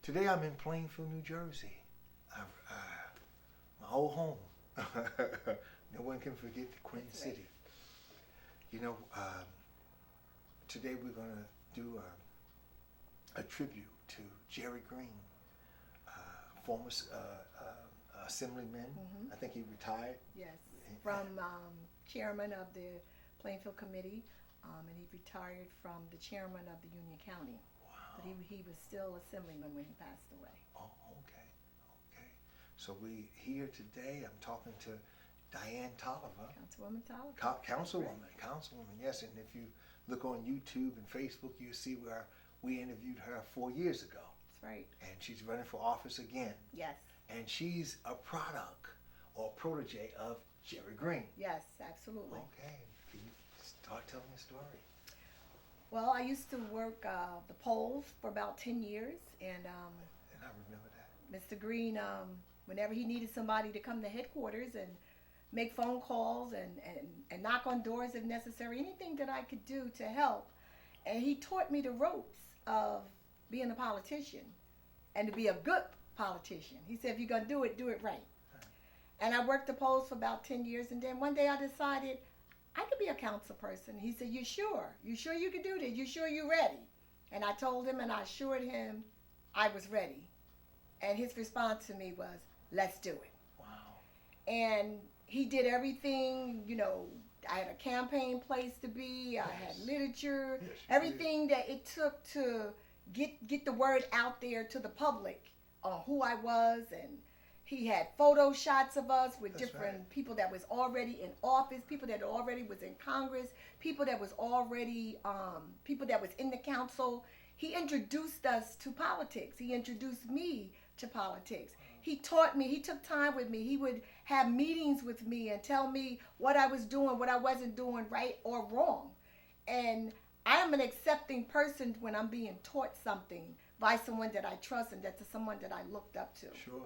Today I'm in Plainfield, New Jersey. My old home. No one can forget the Queen That's City. You know, today we're going to do a tribute to Jerry Green, former Assemblyman. I think he retired. Yes, from chairman of the Plainfield Committee, and he retired from the chairman of the Union County. Wow. But he was still Assemblyman when he passed away. Oh, okay, okay. So we here today. I'm talking to Diane Toliver, Councilwoman Toliver. Councilwoman, Councilwoman. Yes, and if you look on YouTube and Facebook, you see where we interviewed her 4 years ago. That's right. And she's running for office again. Yes. And she's a product or protege of Jerry Green. Yes, absolutely. Okay. Can you start telling the story? Well, I used to work the polls for about 10 years, and I remember that. Mr. Green, whenever he needed somebody to come to headquarters and make phone calls and knock on doors if necessary, anything that I could do to help. And he taught me the ropes of being a politician and to be a good politician. He said, if you're going to do it right. And I worked the polls for about 10 years, and then one day I decided I could be a council person. He said, you sure? You sure you could do this? You sure you're ready? And I told him and I assured him I was ready. And his response to me was, let's do it. Wow. And he did everything, you know, I had a campaign place to be, I had literature, everything that it took to get the word out there to the public on who I was. And he had photo shots of us with different people that was already in office, people that already was in Congress, people that was already, people that was in the council. He introduced us to politics. He introduced me to politics. He taught me, he took time with me. He would have meetings with me and tell me what I was doing, what I wasn't doing right or wrong. And I am an accepting person when I'm being taught something by someone that I trust and that's someone that I looked up to. Sure.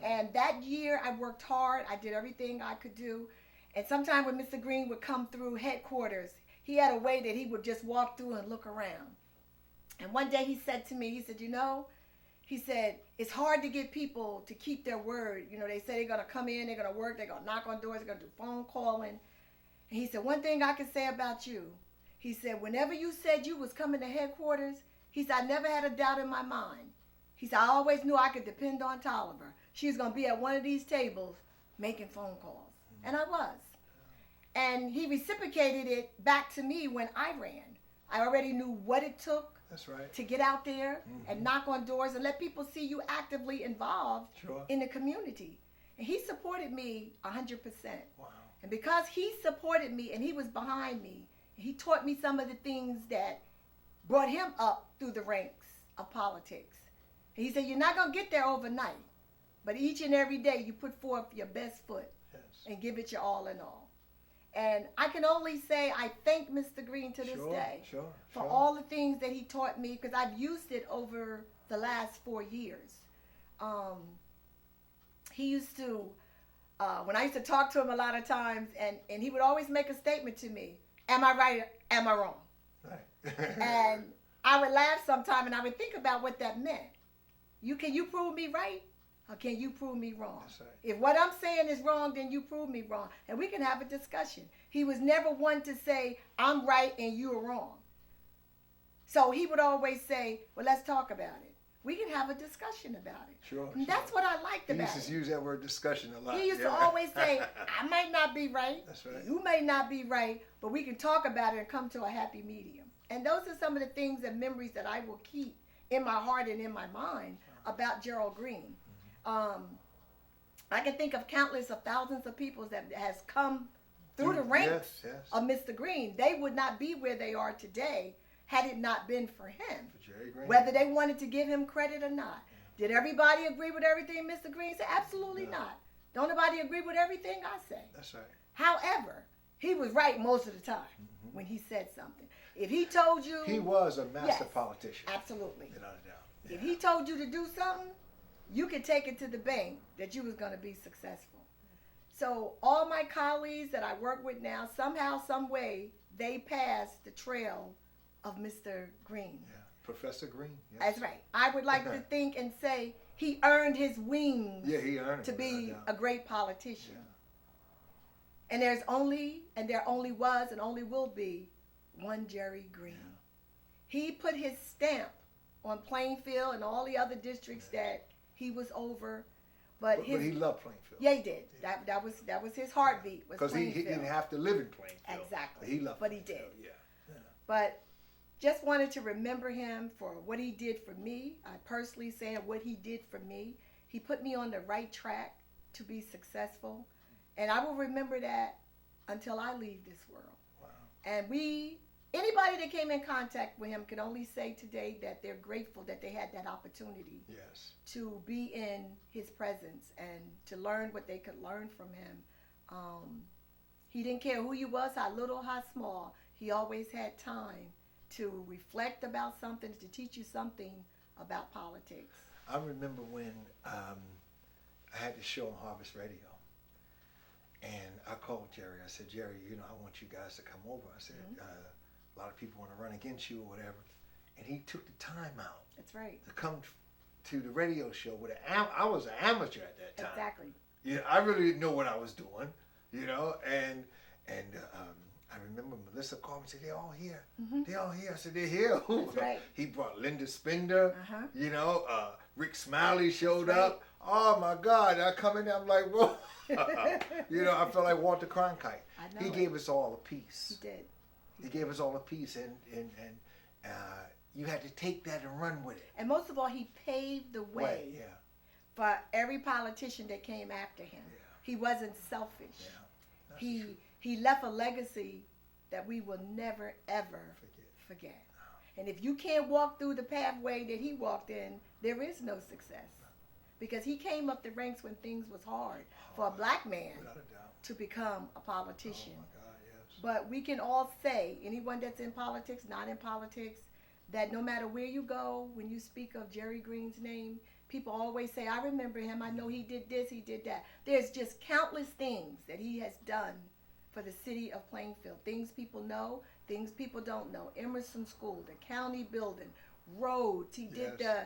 And that year I worked hard. I did everything I could do. And sometimes when Mr. Green would come through headquarters, he had a way that he would just walk through and look around. And one day he said to me, he said, you know, he said, it's hard to get people to keep their word. You know, they say they're going to come in, they're going to work, they're going to knock on doors, they're going to do phone calling. And he said, one thing I can say about you, he said, whenever you said you was coming to headquarters, he said, I never had a doubt in my mind. He said, I always knew I could depend on Toliver. She was going to be at one of these tables making phone calls. And I was. And he reciprocated it back to me when I ran. I already knew what it took. That's right. To get out there and knock on doors and let people see you actively involved in the community. And he supported me 100%. Wow. And because he supported me and he was behind me, he taught me some of the things that brought him up through the ranks of politics. And he said, you're not going to get there overnight, but each and every day you put forth your best foot and give it your all in all. And I can only say I thank Mr. Green to this day for all the things that he taught me, because I've used it over the last 4 years. He used to, when I used to talk to him a lot of times, and he would always make a statement to me, am I right, am I wrong? Right. And I would laugh sometime and I would think about what that meant. Can you prove me right? Or can you prove me wrong? That's right. If what I'm saying is wrong, then you prove me wrong. And we can have a discussion. He was never one to say, I'm right and you're wrong. So he would always say, well, let's talk about it. We can have a discussion about it. Sure. And that's what I liked about it. He used to use that word discussion a lot. He used to always say, I might not be right. That's right. You may not be right, but we can talk about it and come to a happy medium. And those are some of the things and memories that I will keep in my heart and in my mind about Gerald Green. I can think of countless of thousands of people that has come through the ranks of Mr. Green. They would not be where they are today had it not been for him. For Jerry Green. Whether they wanted to give him credit or not. Did everybody agree with everything Mr. Green said? Absolutely not. Don't nobody agree with everything I say. That's right. However, he was right most of the time when he said something. If he told you... He was a master politician. Absolutely. Without a doubt. If he told you to do something, you could take it to the bank that you was going to be successful. So all my colleagues that I work with now, somehow, some way, they passed the trail of Mr. Green. Professor Green. Yes. That's right. I would like to think and say he earned his wings. Yeah, he earned to it, be no a great politician. Yeah. And there only was and only will be one Jerry Green. Yeah. He put his stamp on Plainfield and all the other districts that he was over. But he loved Plainfield. Yeah, he did. That was his heartbeat. Because he didn't have to live in Plainfield. Exactly. But he loved But he Plainfield. did. Yeah. But just wanted to remember him for what he did for me. I personally saying what he did for me. He put me on the right track to be successful. And I will remember that until I leave this world. Wow. And anybody that came in contact with him can only say today that they're grateful that they had that opportunity. Yes. To be in his presence and to learn what they could learn from him. He didn't care who you was, how little, how small. He always had time to reflect about something, to teach you something about politics. I remember when I had this show on Harvest Radio. And I called Jerry. I said, Jerry, I want you guys to come over. I said, a lot of people want to run against you or whatever. And he took the time out. That's right. To come to the radio show with I was an amateur at that time. Exactly. Yeah, I really didn't know what I was doing, and I remember Melissa called me and said, they're all here. Mm-hmm. They're all here. I said, they're here. That's right. He brought Linda Spender, Uh-huh. Rick Smiley showed That's right. up. Oh my God, I come in there, I'm like, whoa. I felt like Walter Cronkite. He gave us all a piece. He did. He gave us all a piece, and you had to take that and run with it. And most of all, he paved the way Yeah. for every politician that came after him. Yeah. He wasn't selfish. Yeah. That's the truth. He left a legacy that we will never, ever forget. And if you can't walk through the pathway that he walked in, there is no success. Because he came up the ranks when things was hard for a black man Without a doubt. to become a politician. Oh my God, yes. But we can all say, anyone that's in politics, not in politics, that no matter where you go, when you speak of Jerry Green's name, people always say, I remember him, I know he did this, he did that. There's just countless things that he has done for the city of Plainfield. Things people know, things people don't know. Emerson School, the county building, roads. He did the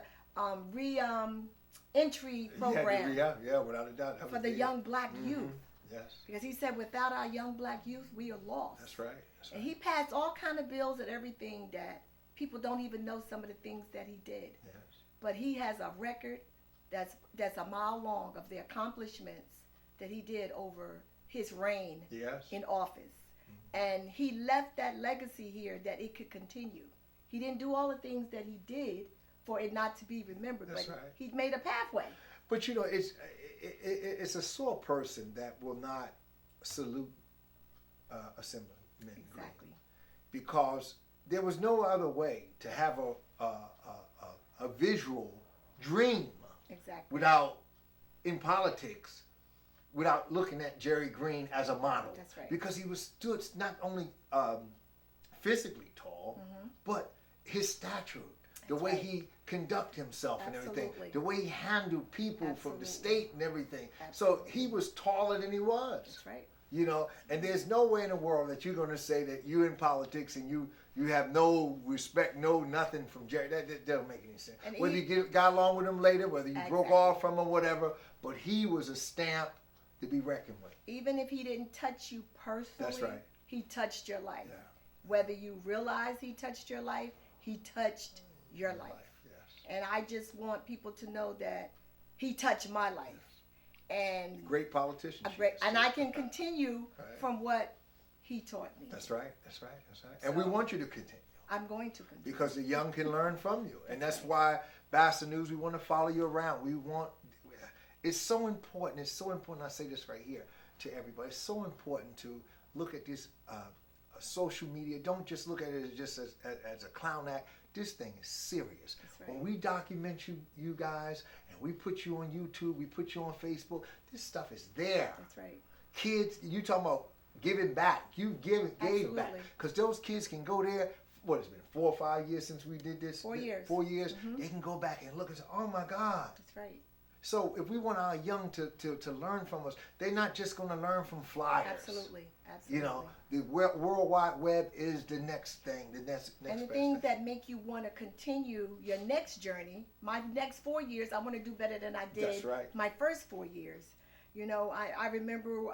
entry program Yeah, without a doubt. for the young black youth. Yes. Because he said, without our young black youth, we are lost. That's right. And he passed all kind of bills and everything that people don't even know some of the things that he did. Yes. But he has a record that's a mile long of the accomplishments that he did over his reign in office. And he left that legacy here that it could continue. He didn't do all the things that he did for it not to be remembered. That's but right. he made a pathway. But it's a sore person that will not salute Assemblyman Green. Exactly. Because there was no other way to have a visual dream without, in politics, without looking at Jerry Green as a model. That's right. Because he stood not only physically tall, but his stature, the way he conduct himself and everything, the way he handled people from the state and everything. So he was taller than he was. That's right. And there's no way in the world that you're going to say that you're in politics and you have no respect, no nothing from Jerry. That doesn't make any sense. And whether you got along with him later, whether you broke off from him, whatever, but he was a stamp to be reckoned with. Even if he didn't touch you personally, that's right. He touched your life. Yeah. Whether you realize he touched your life, he touched your life. Yes. And I just want people to know that he touched my life. And great politician. And I can continue from what he taught me. That's right. That's right. That's right. And we want you to continue. I'm going to continue. Because the young can learn from you. And that's why BASA News, we want to follow you around. It's so important. It's so important. I say this right here to everybody. It's so important to look at this social media. Don't just look at it as a clown act. This thing is serious. Right. When we document you guys, and we put you on YouTube, we put you on Facebook, this stuff is there. That's right. Kids, you talking about giving back. You gave back. Because those kids can go there. What, it's been 4 or 5 years since we did this? 4 years. 4 years. They can go back and look and say, oh my God. That's right. So if we want our young to learn from us, they're not just going to learn from flyers. Absolutely. You know, the World Wide Web is the next thing, the next and the best things thing. that make you want to continue your next journey. My next 4 years, I want to do better than I did That's right. my first 4 years. You know, I remember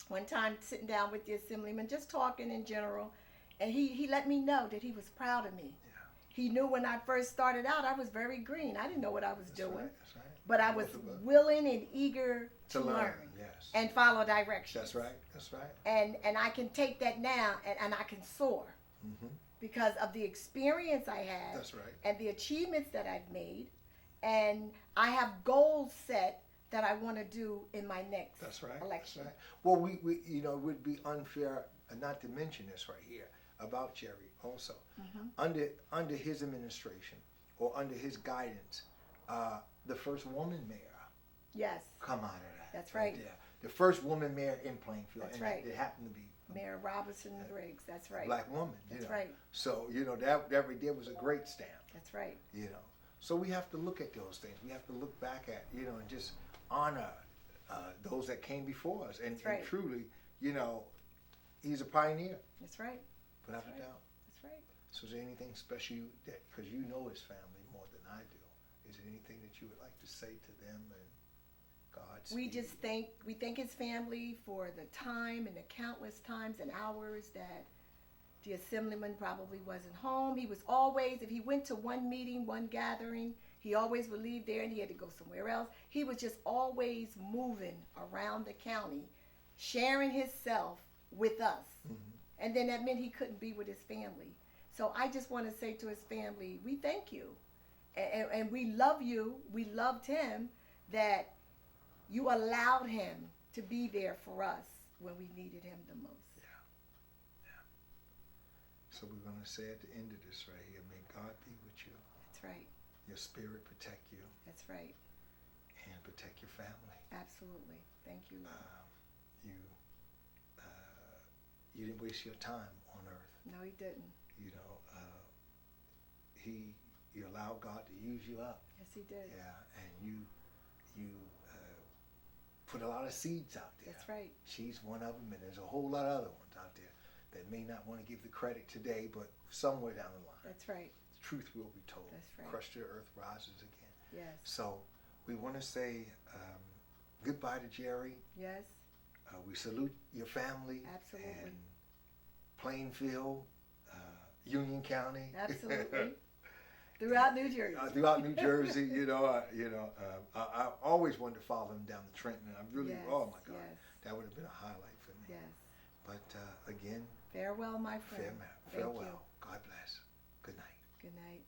one time sitting down with the Assemblyman, just talking in general, and he let me know that he was proud of me. Yeah. He knew when I first started out, I was very green. I didn't know what I was That's doing. right. That's right. But I was willing and eager to learn. Yes. And follow directions. That's right. That's right. And I can take that now and I can soar Mm-hmm. because of the experience I had. That's right. And the achievements that I've made. And I have goals set that I want to do in my next That's right. election. That's right. Well, we you know, it would be unfair not to mention this right here about Jerry also. Mm-hmm. Under his administration or under his guidance, the first woman mayor Yes. come out of that. That's right. There. The first woman mayor in Plainfield. That's and right. It happened to be Mayor Robinson Briggs. That's right. black woman. You That's know. right. So, you know, that right there was a great stamp. That's right. You know. So we have to look at those things. We have to look back at, you know, and just honor those that came before us. And, That's right. and truly, you know, he's a pioneer, That's right. without That's a right. doubt. That's right. So is there anything special that, because you know his family more than I do, is there anything that you would like to say to them and We just we thank his family for the time and the countless times and hours that the Assemblyman probably wasn't home. He was always, if he went to one meeting, one gathering, he always would leave there and he had to go somewhere else. He was just always moving around the county, sharing himself with us. Mm-hmm. And then that meant he couldn't be with his family. So I just want to say to his family, we thank you. And we love you. We loved him, that you allowed him to be there for us when we needed him the most. So we're going to say at the end of this right here, may God be with you. That's right. Your spirit protect you. That's right. And protect your family. Absolutely. Thank you, Lord. You didn't waste your time on earth. No, he didn't. You know, you allowed God to use you up. Yes, he did. Yeah, and you put a lot of seeds out there. That's right. She's one of them, and there's a whole lot of other ones out there that may not want to give the credit today, but somewhere down the line, That's right. the truth will be told. That's right. Crushed to the earth rises again. Yes. So we want to say goodbye to Jerry. Yes. We salute your family. Absolutely. And Plainfield, Union County. Absolutely. Throughout New Jersey. Throughout New Jersey, I always wanted to follow him down the Trenton. I really, Yes, oh my God, yes. that would have been a highlight for me. Yes. But again, Farewell, my friend. Thank farewell. you. God bless. Good night. Good night.